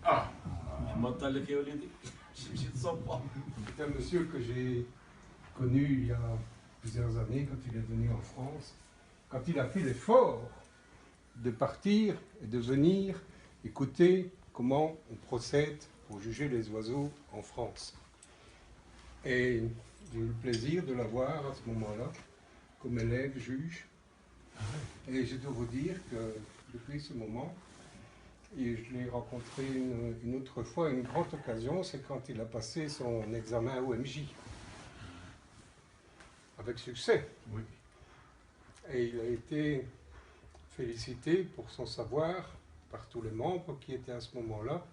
Ah, C'est un monsieur que j'ai connu il y a plusieurs années quand il est venu en France, quand il a fait l'effort de partir et de venir écouter comment on procède pour juger les oiseaux en France. Et j'ai eu le plaisir de l'avoir à ce moment-là comme élève juge. Et je dois vous dire que depuis ce moment, et je l'ai rencontré une autre fois, une grande occasion, c'est quand il a passé son examen OMJ. Avec succès. oui. Et il a été félicité pour son savoir par tous les membres qui étaient à ce moment-là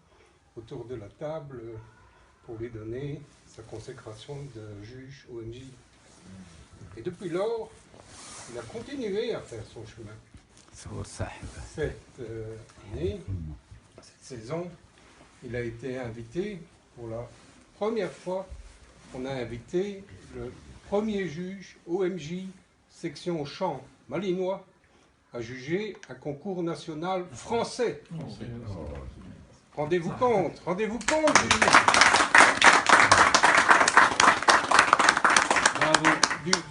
autour de la table pour lui donner sa consécration de juge OMJ. Et depuis lors, il a continué à faire son chemin. Cette année, cette saison, il a été invité pour la première fois. On a invité le premier juge OMJ section chant malinois à juger un concours national français. Rendez-vous compte, rendez-vous compte.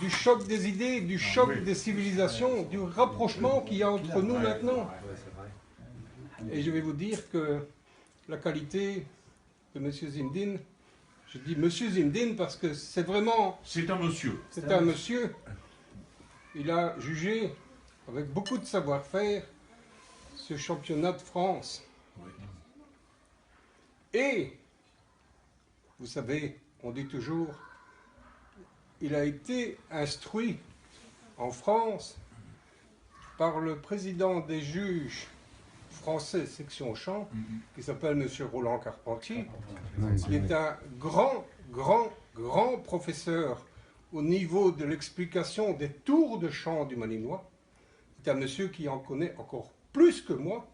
Du choc des idées, du choc des civilisations, du rapprochement qu'il y a entre nous maintenant. Et je vais vous dire que la qualité de M. Zindine, je dis M. Zindine parce que c'est vraiment... C'est un monsieur. C'est un monsieur. Il a jugé avec beaucoup de savoir-faire ce championnat de France. Et, vous savez, on dit toujours, il a été instruit en France par le président des juges français section chant, qui s'appelle M. Roland Carpentier, qui est un grand professeur au niveau de l'explication des tours de chant du malinois. C'est un monsieur qui en connaît encore plus que moi,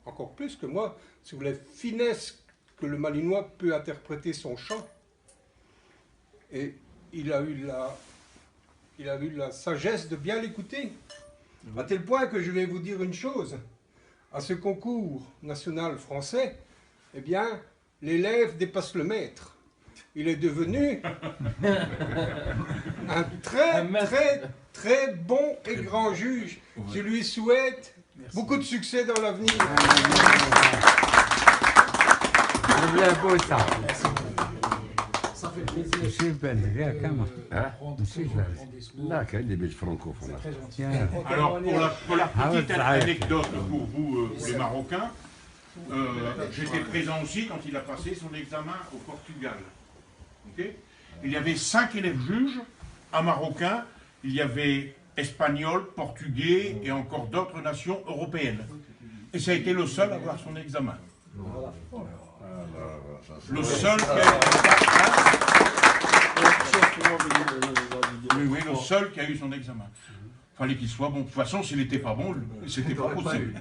sur les finesses que le malinois peut interpréter son chant. Et il a eu la sagesse de bien l'écouter, à tel point que je vais vous dire une chose. À ce concours national français, eh bien, l'élève dépasse le maître. Il est devenu un très bon et grand juge. Je lui souhaite beaucoup de succès dans l'avenir. Ça fait plaisir. Alors, pour la petite anecdote pour vous, les Marocains, j'étais présent aussi quand il a passé son examen au Portugal. Okay. Il y avait 5 élèves juges, un Marocain, il y avait Espagnols, Portugais et encore d'autres nations européennes. Et ça a été le seul à avoir son examen. Le seul qui a... Oui, le seul qui a eu son examen. Il fallait qu'il soit bon. De toute façon, s'il n'était pas bon, c'était pas possible.